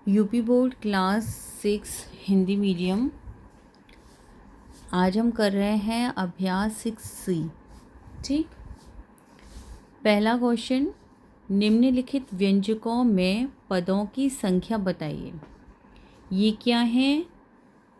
UP board class 6 Hindi medium. आज हम कर रहे हैं अभ्यास 6C। ठीक। पहला क्वेश्चन, निम्नलिखित व्यंजकों में पदों की संख्या बताइए। ये क्या हैं?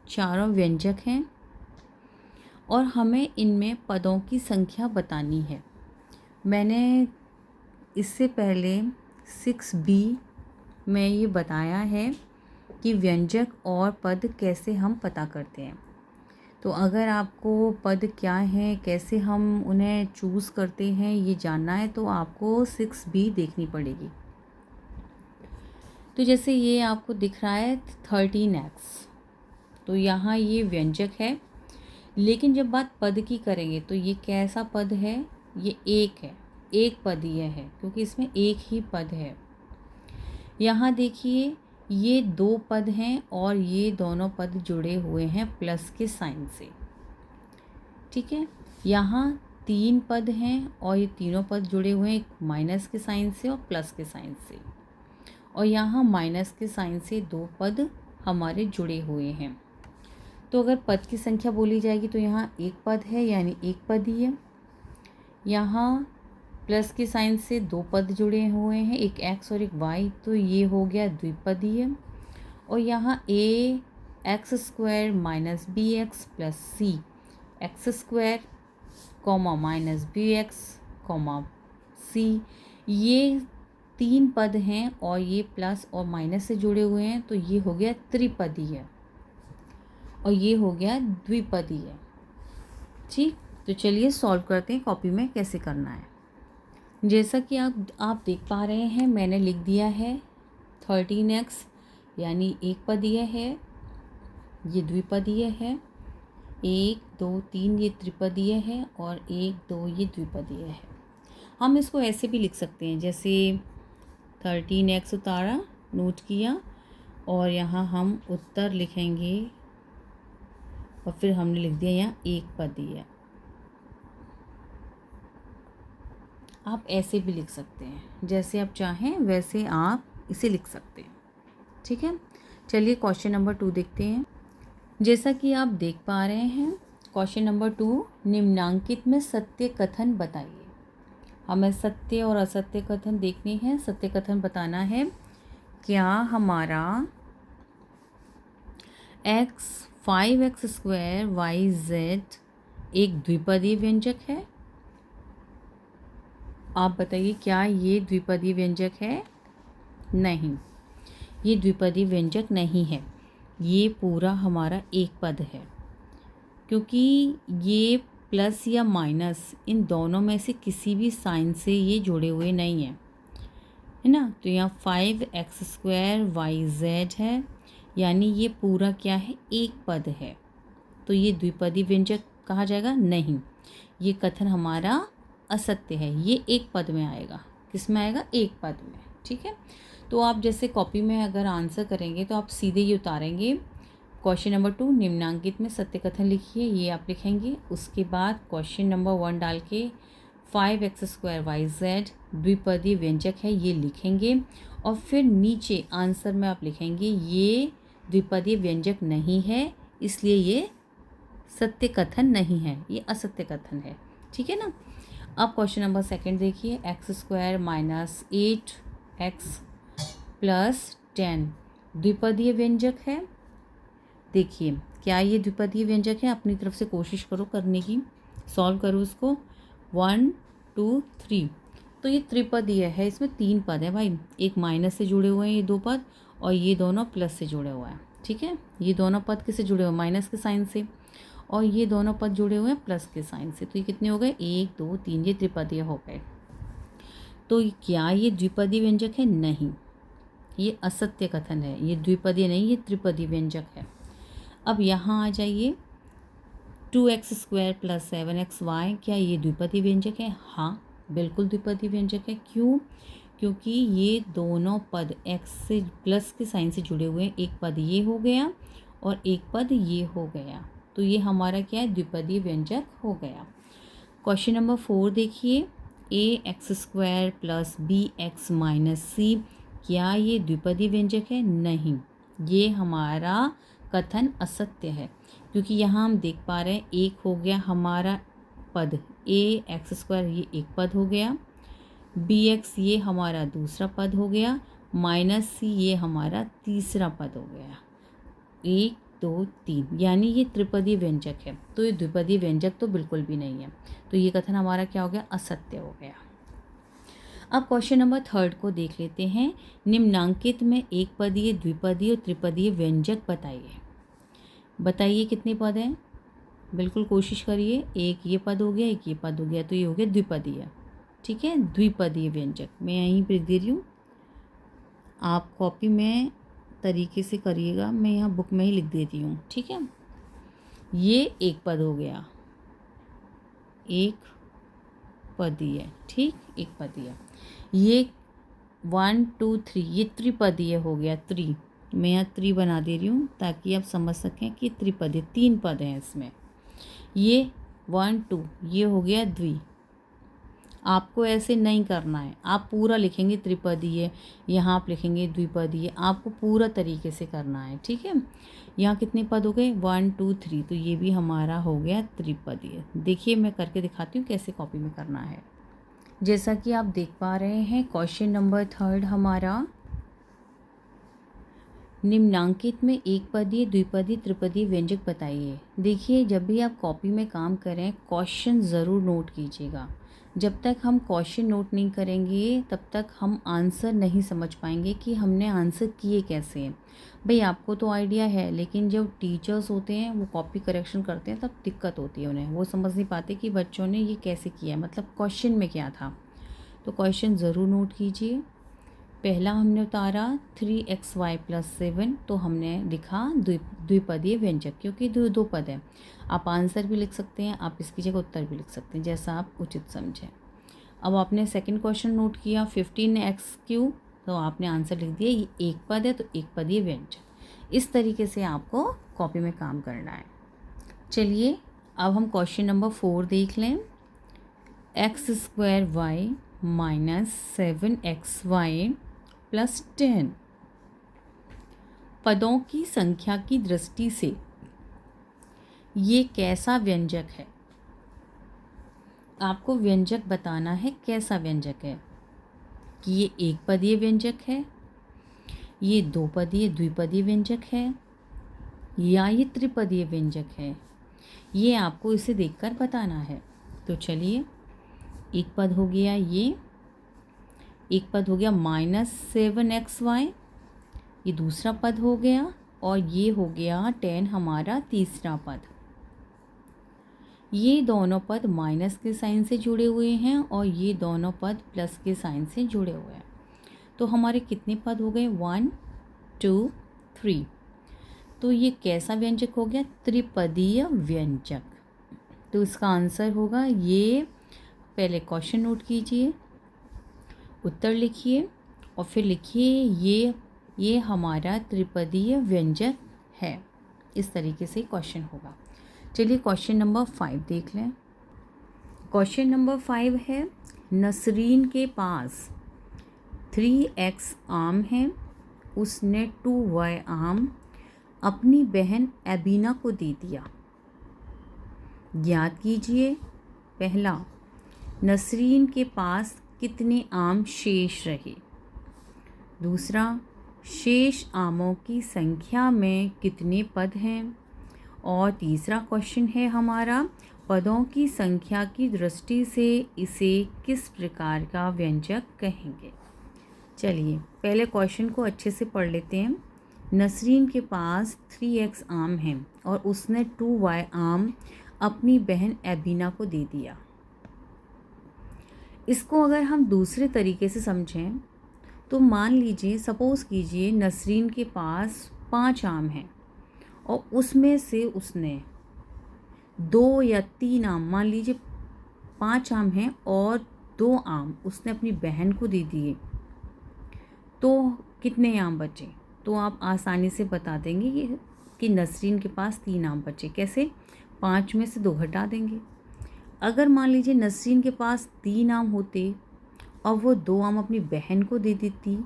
चारों व्यंजक हैं और हमें इनमें पदों की संख्या बतानी है। मैंने इससे पहले 6B में ये बताया है कि व्यंजक और पद कैसे हम पता करते हैं। तो अगर आपको पद क्या हैं, कैसे हम उन्हें चूज़ करते हैं, ये जानना है तो आपको 6B देखनी पड़ेगी। तो जैसे ये आपको दिख रहा है 13x, तो यहाँ ये व्यंजक है। लेकिन जब बात पद की करेंगे तो ये कैसा पद है? ये एक है, एक पदीय है, क्योंकि इसमें एक ही पद है। यहाँ देखिए ये दो पद हैं और ये दोनों पद जुड़े हुए हैं प्लस के साइन से। ठीक है। यहाँ तीन पद हैं और ये तीनों पद जुड़े हुए हैं एक माइनस के साइन से और प्लस के साइन से, और यहाँ माइनस के साइन से दो पद हमारे जुड़े हुए हैं। तो अगर पद की संख्या बोली जाएगी तो यहाँ एक पद है, यानी एक पद ही है। यहाँ प्लस के साइन से दो पद जुड़े हुए हैं, एक x और एक y, तो ये हो गया द्विपदीय। और यहाँ ax² minus bx plus c, x² comma minus bx comma c, ये तीन पद हैं और ये प्लस और माइनस से जुड़े हुए हैं, तो ये हो गया त्रिपदीय और ये हो गया द्विपदीय। ठीक। तो चलिए सॉल्व करते हैं, कॉपी में कैसे करना है। जैसा कि आप देख पा रहे हैं, मैंने लिख दिया है 13x, यानी एक पदीय है, ये द्विपदीय है, 1 2 3 ये त्रिपदीय है और 1 2 ये द्विपदीय है। हम इसको ऐसे भी लिख सकते हैं, जैसे 13x उतारा, नोट किया, और यहाँ हम उत्तर लिखेंगे और फिर हमने लिख दिया यहाँ एक पदीय। आप ऐसे भी लिख सकते हैं, जैसे आप चाहें वैसे आप इसे लिख सकते हैं। ठीक है। चलिए क्वेश्चन नंबर 2 देखते हैं। जैसा कि आप देख पा रहे हैं, क्वेश्चन नंबर 2, निम्नांकित में सत्य कथन बताइए। हमें सत्य और असत्य कथन देखने हैं। सत्य कथन बताना है, क्या हमारा x 5x² yz एक द्विपदीय व्यंजक है? आप बताइए, क्या ये द्विपदीय व्यंजक है? नहीं, ये द्विपदीय व्यंजक नहीं है। ये पूरा हमारा एक पद है, क्योंकि ये प्लस या माइनस इन दोनों में से किसी भी साइन से ये जुड़े हुए नहीं हैं, है ना। तो यहाँ 5x² yz है, यानी ये पूरा क्या है? एक पद है। तो ये द्विपदीय व्यंजक कहा जाएगा? नहीं, ये कथन हमारा असत्य है। ये एक पद में आएगा। किस में आएगा? एक पद में। ठीक है। तो आप जैसे कॉपी में अगर आंसर करेंगे तो आप सीधे ये उतारेंगे। क्वेश्चन नंबर 2, निम्नांकित में सत्य कथन लिखिए, ये आप लिखेंगे। उसके बाद क्वेश्चन नंबर 1 डाल के 5x² yz द्विपदीय व्यंजक है, ये लिखेंगे। और फिर नीचे आंसर में आप लिखेंगे ये द्विपदीय व्यंजक नहीं है, इसलिए ये सत्य कथन नहीं है, ये असत्य कथन है। ठीक है ना। अब क्वेश्चन नंबर 2 देखिए, x² माइनस 8x प्लस 10 द्विपदीय व्यंजक है। देखिए क्या ये द्विपदीय व्यंजक है? अपनी तरफ से कोशिश करो करने की, सॉल्व करो इसको। 1 2 3, तो ये त्रिपदीय है। इसमें तीन पद है भाई, एक माइनस से जुड़े हुए हैं ये दो पद, और ये दोनों प्लस से जुड़े हुए हैं। ठीक है। ये दोनों पद किससे जुड़े हुए हैं? माइनस के साइन से, और ये दोनों पद जुड़े हुए हैं प्लस के साइन से। तो ये कितने हो गए? 1 2 3, ये त्रिपदीय हो गए। तो क्या ये द्विपदीय व्यंजक है? नहीं, ये असत्य कथन है। ये द्विपदीय नहीं, ये त्रिपदीय व्यंजक है। अब यहाँ आ जाइए, 2x² प्लस 7xy, क्या ये द्विपदीय व्यंजक है? हाँ, बिल्कुल द्विपदीय व्यंजक है। क्यों? क्योंकि ये दोनों पद x से प्लस के साइन से जुड़े हुए हैं। एक पद ये हो गया और एक पद ये हो गया, तो ये हमारा क्या है? द्विपदीय व्यंजक हो गया। क्वेश्चन नंबर 4 देखिए, ax² plus bx minus c, क्या ये द्विपदी व्यंजक है? नहीं, ये हमारा कथन असत्य है, क्योंकि यहाँ हम देख पा रहे हैं एक हो गया हमारा पद ax² ये एक पद हो गया, bx ये हमारा दूसरा पद हो गया, -c ये हमारा तीसरा पद हो गया। 1 2 3 यानी ये त्रिपदी व्यंजक है। तो ये द्विपदी व्यंजक तो बिल्कुल भी नहीं है। तो ये कथन हमारा क्या हो गया? असत्य हो गया। अब क्वेश्चन नंबर 3 को देख लेते हैं। निम्नांकित में एक पदीय, द्विपदीय और त्रिपदीय व्यंजक बताइए। बताइए कितने पद हैं? बिल्कुल कोशिश करिए। एक ये पद हो गया, एक ये पद हो गया, तो ये हो गया द्विपदीय। ठीक है, द्विपदीय व्यंजक मैं यहीं पर दे रही हूँ, आप कॉपी में तरीके से करिएगा, मैं यहाँ बुक में ही लिख देती हूँ। ठीक है, ये एक पद हो गया, एक पदीय। ठीक, एक पदीय। ये 1 2 3 ये त्रिपदीय हो गया। मैं यहाँ बना दे रही हूँ ताकि आप समझ सकें कि त्रिपदीय 3 पद हैं इसमें। ये 1 2 ये हो गया द्वि। आपको ऐसे नहीं करना है, आप पूरा लिखेंगे त्रिपदीय, यहाँ आप लिखेंगे द्विपदीय, आपको पूरा तरीके से करना है। ठीक है, यहाँ कितने पद हो गए? 1 2 3, तो ये भी हमारा हो गया त्रिपदीय। देखिए मैं करके दिखाती हूँ कैसे कॉपी में करना है। जैसा कि आप देख पा रहे हैं, क्वेश्चन नंबर 3 हमारा, निम्नांकित में एक पदीय, द्विपदीय, त्रिपदीय व्यंजक बताइए। देखिए, जब भी आप कॉपी में काम करें क्वेश्चन ज़रूर नोट कीजिएगा। जब तक हम क्वेश्चन नोट नहीं करेंगे तब तक हम आंसर नहीं समझ पाएंगे कि हमने आंसर किए कैसे हैं। भाई आपको तो आइडिया है, लेकिन जब टीचर्स होते हैं वो कॉपी करेक्शन करते हैं तब दिक्कत होती है उन्हें, वो समझ नहीं पाते कि बच्चों ने ये कैसे किया है, मतलब क्वेश्चन में क्या था। तो क्वेश्चन ज़रूर नोट कीजिए। पहला हमने उतारा 3xy + 7, तो हमने लिखा द्विपदीय व्यंजक, क्योंकि दो पद है। आप आंसर भी लिख सकते हैं, आप इसकी जगह उत्तर भी लिख सकते हैं, जैसा आप उचित समझें। अब आपने सेकंड क्वेश्चन नोट किया 15x3, तो आपने आंसर लिख दिया, ये एक पद है तो एक पदीय व्यंजक। इस तरीके से आपको कॉपी में काम करना है। चलिए अब हम क्वेश्चन नंबर 4 देख लें। x² y - 7xy + 10 पदों की संख्या की दृष्टि से ये कैसा व्यंजक है? आपको व्यंजक बताना है कैसा व्यंजक है, कि ये एक पदीय व्यंजक है, ये दो पदीय द्विपदीय व्यंजक है, या ये त्रिपदीय व्यंजक है। ये आपको इसे देखकर बताना है। तो चलिए, एक पद हो गया, ये एक पद हो गया -7xy, ये दूसरा पद हो गया, और ये हो गया 10 हमारा तीसरा पद। ये दोनों पद माइनस के साइन से जुड़े हुए हैं और ये दोनों पद प्लस के साइन से जुड़े हुए हैं। तो हमारे कितने पद हो गए? 1 2 3। तो ये कैसा व्यंजक हो गया? त्रिपदीय व्यंजक। तो इसका आंसर होगा ये। पहले क्वेश्चन नोट कीजिए, उत्तर लिखिए और फिर लिखिए ये हमारा त्रिपदीय व्यंजक है। इस तरीके से क्वेश्चन होगा। चलिए क्वेश्चन नंबर 5 देख लें। क्वेश्चन नंबर 5 है, नसरीन के पास 3x आम है, उसने 2y आम अपनी बहन एबिना को दे दिया। ज्ञात कीजिए, पहला, नसरीन के पास कितने आम शेष रहे। दूसरा, शेष आमों की संख्या में कितने पद हैं। और तीसरा क्वेश्चन है हमारा, पदों की संख्या की दृष्टि से इसे किस प्रकार का व्यंजक कहेंगे। चलिए पहले क्वेश्चन को अच्छे से पढ़ लेते हैं। नसरीन के पास 3x आम है और उसने 2y आम अपनी बहन एबिना को दे दिया। इसको अगर हम दूसरे तरीके से समझें तो मान लीजिए, सपोज़ कीजिए नसरीन के पास 5 आम हैं और उसमें से उसने 2 या 3 आम, मान लीजिए 5 आम हैं और 2 आम उसने अपनी बहन को दे दिए, तो कितने आम बचे? तो आप आसानी से बता देंगे कि नसरीन के पास 3 आम बचे। कैसे? 5 में से 2 घटा देंगे। अगर मान लीजिए नसरीन के पास 3 आम होते और वो 2 आम अपनी बहन को दे देती,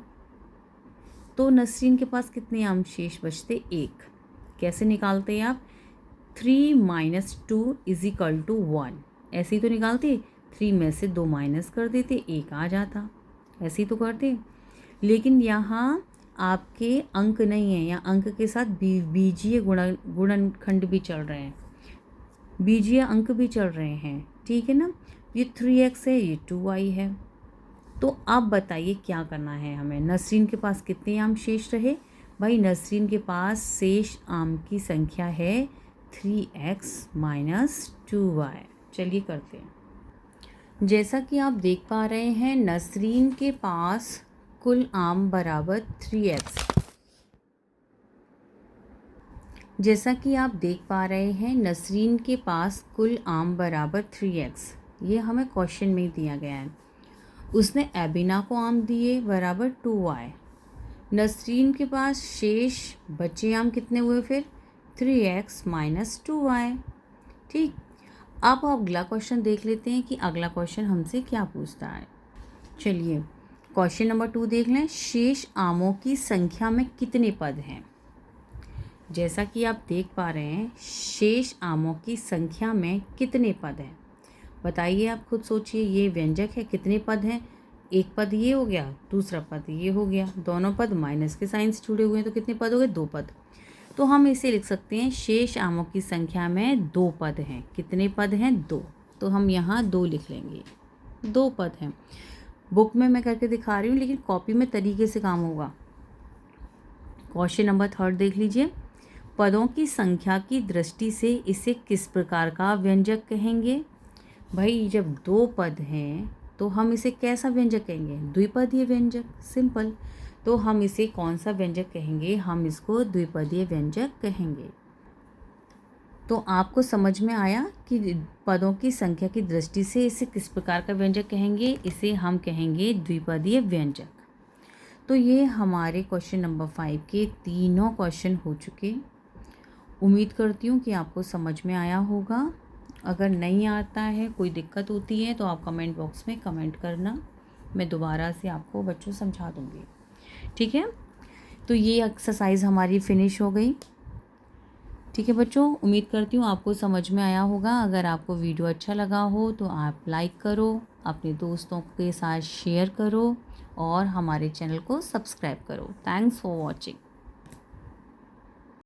तो नसरीन के पास कितने आम शेष बचते? 1। कैसे निकालते हैं आप? 3 - 2 = 1। ऐसे ही तो निकालते। 3 में से 2 माइनस कर देते, 1 आ जाता। ऐसे ही तो करते। लेकिन यहाँ आपके अंक नहीं है, यहाँ अंक के साथ बीजीय गुणनखंड भी चल रहे हैं, बीजीय अंक भी चल रहे हैं, ठीक है ना। ये 3x है, ये 2y है। तो अब बताइए क्या करना है हमें। नसरीन के पास कितने आम शेष रहे? भाई नसरीन के पास शेष आम की संख्या है 3x - 2y। चलिए करते हैं। जैसा कि आप देख पा रहे हैं, नसरीन के पास कुल आम बराबर 3x। जैसा कि आप देख पा रहे हैं, नसरीन के पास कुल आम बराबर 3x। ये हमें क्वेश्चन में दिया गया है। उसने एबिना को आम दिए बराबर 2y। नसरीन के पास शेष बचे आम कितने हुए फिर? 3x - 2y। ठीक। अब अगला क्वेश्चन देख लेते हैं कि अगला क्वेश्चन हमसे क्या पूछता है। चलिए क्वेश्चन नंबर 2 देख लें। शेष आमों की संख्या में कितने पद हैं? जैसा कि आप देख पा रहे हैं, शेष आमों की संख्या में कितने पद हैं? बताइए, आप खुद सोचिए। ये व्यंजक है, कितने पद हैं? एक पद ये हो गया, दूसरा पद ये हो गया। दोनों पद माइनस के साइन से जुड़े हुए हैं, तो कितने पद हो गए? 2 पद। तो हम इसे लिख सकते हैं शेष आमों की संख्या में 2 पद हैं। कितने पद हैं? 2। तो हम यहाँ 2 लिख लेंगे। 2 पद हैं। बुक में मैं करके दिखा रही हूँ, लेकिन कॉपी में तरीके से काम होगा। क्वेश्चन नंबर 3 देख लीजिए। पदों की संख्या की दृष्टि से इसे किस प्रकार का व्यंजक कहेंगे? भाई जब 2 पद हैं तो हम इसे कैसा व्यंजक कहेंगे? द्विपदीय व्यंजक। सिंपल। तो हम इसे कौन सा व्यंजक कहेंगे? हम इसको द्विपदीय व्यंजक कहेंगे। तो आपको समझ में आया कि पदों की संख्या की दृष्टि से इसे किस प्रकार का व्यंजक कहेंगे? इसे हम कहेंगे द्विपदीय व्यंजक। तो ये हमारे क्वेश्चन नंबर 5 के तीनों क्वेश्चन हो चुके। उम्मीद करती हूँ कि आपको समझ में आया होगा। अगर नहीं आता है, कोई दिक्कत होती है, तो आप कमेंट बॉक्स में कमेंट करना। मैं दोबारा से आपको बच्चों समझा दूँगी। ठीक है। तो ये एक्सरसाइज हमारी फिनिश हो गई। ठीक है बच्चों, उम्मीद करती हूँ आपको समझ में आया होगा। अगर आपको वीडियो अच्छा लगा हो तो आप लाइक करो, अपने दोस्तों के साथ शेयर करो और हमारे चैनल को सब्सक्राइब करो। Thanks for watching.